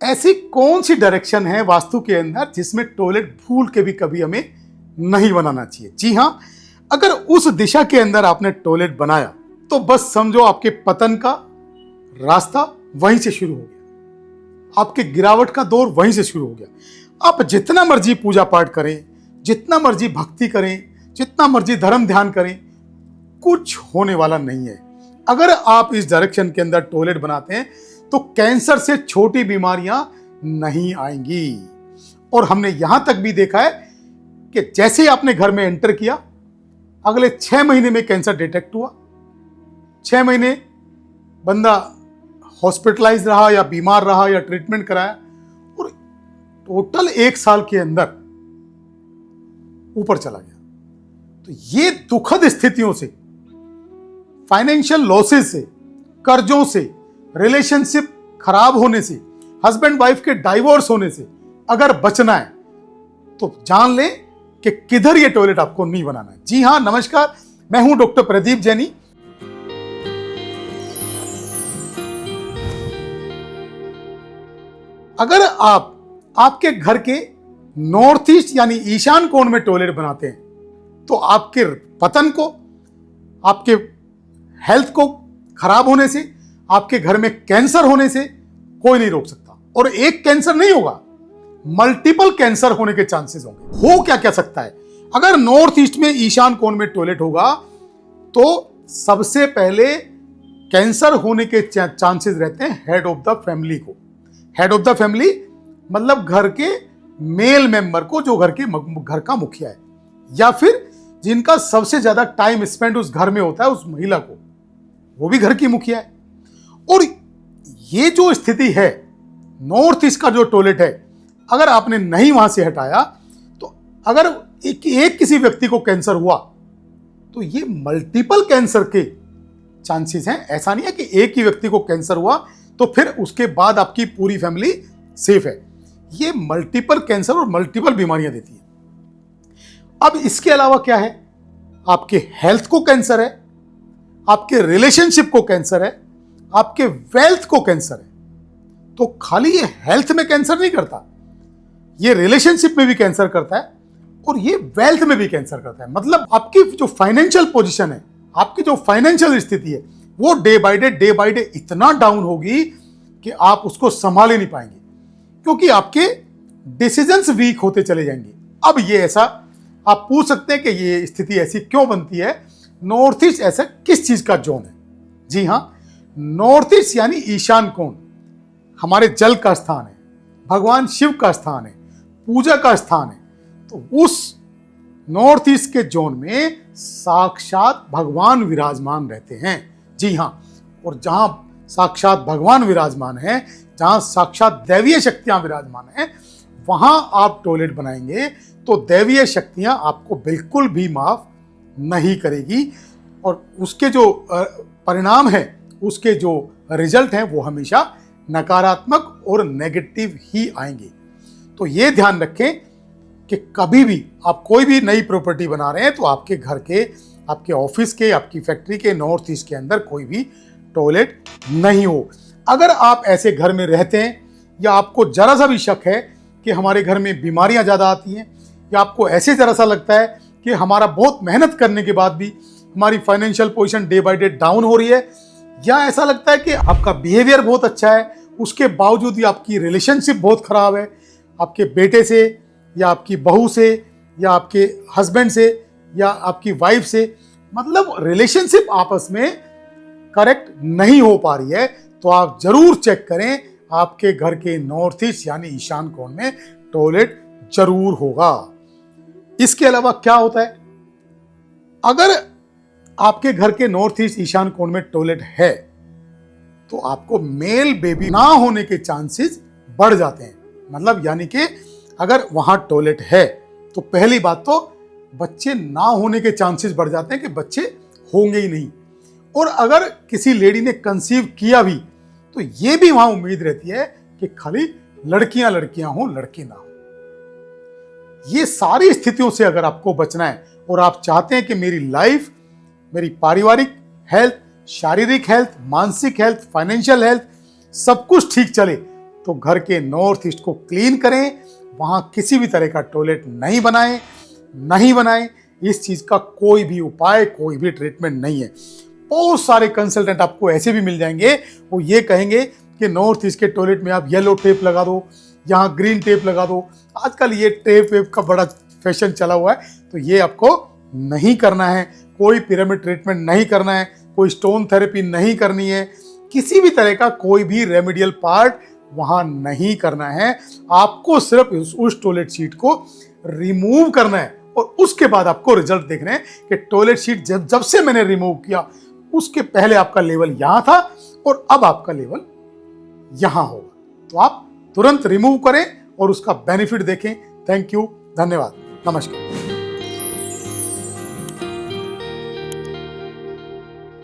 ऐसी कौन सी डायरेक्शन है वास्तु के अंदर जिसमें टॉयलेट भूल के भी कभी हमें नहीं बनाना चाहिए? जी हां, अगर उस दिशा के अंदर आपने टॉयलेट बनाया तो बस समझो आपके पतन का रास्ता वहीं से शुरू हो गया, आपके गिरावट का दौर वहीं से शुरू हो गया। आप जितना मर्जी पूजा पाठ करें, जितना मर्जी भक्ति करें, जितना मर्जी धर्म ध्यान करें, कुछ होने वाला नहीं है। अगर आप इस डायरेक्शन के अंदर टॉयलेट बनाते हैं तो कैंसर से छोटी बीमारियां नहीं आएंगी। और हमने यहां तक भी देखा है कि जैसे ही आपने घर में एंटर किया, अगले 6 महीने में कैंसर डिटेक्ट हुआ। 6 महीने बंदा हॉस्पिटलाइज रहा या बीमार रहा या ट्रीटमेंट कराया, और टोटल 1 साल के अंदर ऊपर चला गया। तो ये दुखद स्थितियों से, फाइनेंशियल लॉसेस से, कर्जों से, रिलेशनशिप खराब होने से, हस्बैंड वाइफ के डाइवोर्स होने से अगर बचना है तो जान लें कि किधर ये टॉयलेट आपको नहीं बनाना है। जी हां, नमस्कार, मैं हूं डॉक्टर प्रदीप जैनी। अगर आप आपके घर के नॉर्थ ईस्ट यानी ईशान कोण में टॉयलेट बनाते हैं तो आपके पतन को, आपके हेल्थ को खराब होने से, आपके घर में कैंसर होने से कोई नहीं रोक सकता। और एक कैंसर नहीं होगा, मल्टीपल कैंसर होने के चांसेस होंगे। हो क्या क्या सकता है? अगर नॉर्थ ईस्ट में ईशान कोण में टॉयलेट होगा तो सबसे पहले कैंसर होने के चांसेस रहते हैं हेड ऑफ द फैमिली को। हेड ऑफ द फैमिली मतलब घर के मेल मेंबर को, जो घर का मुखिया है, या फिर जिनका सबसे ज्यादा टाइम स्पेंड उस घर में होता है, उस महिला को, वो भी घर की मुखिया है। और ये जो स्थिति है, नॉर्थ ईस्ट का जो टॉयलेट है, अगर आपने नहीं वहां से हटाया तो अगर एक किसी व्यक्ति को कैंसर हुआ तो ये मल्टीपल कैंसर के चांसेस हैं। ऐसा नहीं है कि एक ही व्यक्ति को कैंसर हुआ तो फिर उसके बाद आपकी पूरी फैमिली सेफ है। ये मल्टीपल कैंसर और मल्टीपल बीमारियां देती है। अब इसके अलावा क्या है? आपके हेल्थ को कैंसर है, आपके रिलेशनशिप को कैंसर है, आपके वेल्थ को कैंसर है। तो खाली ये हेल्थ में कैंसर नहीं करता, ये रिलेशनशिप में भी कैंसर करता है और ये वेल्थ में भी कैंसर करता है। मतलब आपकी जो फाइनेंशियल पोजीशन है, आपकी जो फाइनेंशियल स्थिति है, वो डे बाय डे इतना डाउन होगी कि आप उसको संभाल ही नहीं पाएंगे, क्योंकि आपके डिसीजंस वीक होते चले जाएंगे। अब ये ऐसा आप पूछ सकते हैं कि ये स्थिति ऐसी क्यों बनती है? नॉर्थ ईस्ट ऐसा किस चीज का जोन है? जी हां, नॉर्थ ईस्ट यानी ईशान कोण हमारे जल का स्थान है, भगवान शिव का स्थान है, पूजा का स्थान है। तो उस नॉर्थ ईस्ट के जोन में साक्षात भगवान विराजमान रहते हैं। जी हां, और जहां साक्षात भगवान विराजमान है, जहां साक्षात दैवीय शक्तियां विराजमान हैं, वहां आप टॉयलेट बनाएंगे तो दैवीय शक्तियां आपको बिल्कुल भी माफ नहीं करेगी, और उसके जो परिणाम है, उसके जो रिजल्ट हैं, वो हमेशा नकारात्मक और नेगेटिव ही आएंगे। तो ये ध्यान रखें कि कभी भी आप कोई भी नई प्रॉपर्टी बना रहे हैं तो आपके घर के, आपके ऑफिस के, आपकी फैक्ट्री के नॉर्थ ईस्ट के अंदर कोई भी टॉयलेट नहीं हो। अगर आप ऐसे घर में रहते हैं या आपको जरा सा भी शक है कि हमारे घर में बीमारियां ज़्यादा आती हैं, या आपको ऐसे जरा सा लगता है कि हमारा बहुत मेहनत करने के बाद भी हमारी financial position day by day down हो रही है, या ऐसा लगता है कि आपका बिहेवियर बहुत अच्छा है, उसके बावजूद भी आपकी रिलेशनशिप बहुत खराब है, आपके बेटे से या आपकी बहू से या आपके हस्बैंड से या आपकी वाइफ से, मतलब रिलेशनशिप आपस में करेक्ट नहीं हो पा रही है, तो आप जरूर चेक करें आपके घर के नॉर्थ ईस्ट यानी ईशान कोण में टॉयलेट जरूर होगा। इसके अलावा क्या होता है? अगर आपके घर के नॉर्थ ईस्ट ईशान कोण में टॉयलेट है तो आपको मेल बेबी ना होने के चांसेस बढ़ जाते हैं। मतलब यानी कि अगर वहां टॉयलेट है तो पहली बात तो बच्चे ना होने के चांसेस बढ़ जाते हैं कि बच्चे होंगे ही नहीं। और अगर किसी लेडी ने कंसीव किया भी तो ये भी वहां उम्मीद रहती है कि खाली लड़कियां हों, लड़के ना हो। ये सारी स्थितियों से अगर आपको बचना है और आप चाहते हैं कि मेरी लाइफ, मेरी पारिवारिक हेल्थ, शारीरिक हेल्थ, मानसिक हेल्थ, फाइनेंशियल हेल्थ सब कुछ ठीक चले, तो घर के नॉर्थ ईस्ट को क्लीन करें, वहाँ किसी भी तरह का टॉयलेट नहीं बनाएं। इस चीज़ का कोई भी उपाय, कोई भी ट्रीटमेंट नहीं है। बहुत सारे कंसल्टेंट आपको ऐसे भी मिल जाएंगे, वो ये कहेंगे कि नॉर्थ ईस्ट के टॉयलेट में आप येलो टेप लगा दो, यहाँ ग्रीन टेप लगा दो। आजकल ये टेप वेप का बड़ा फैशन चला हुआ है, तो ये आपको नहीं करना है। कोई पिरामिड ट्रीटमेंट नहीं करना है, कोई स्टोन थेरेपी नहीं करनी है, किसी भी तरह का कोई भी रेमेडियल पार्ट वहाँ नहीं करना है। आपको सिर्फ उस टॉयलेट सीट को रिमूव करना है और उसके बाद आपको रिजल्ट देखने हैं कि टॉयलेट सीट जब से मैंने रिमूव किया, उसके पहले आपका लेवल यहाँ था और अब आपका लेवल यहाँ होगा। तो आप तुरंत रिमूव करें और उसका बेनिफिट देखें। थैंक यू, धन्यवाद, नमस्कार।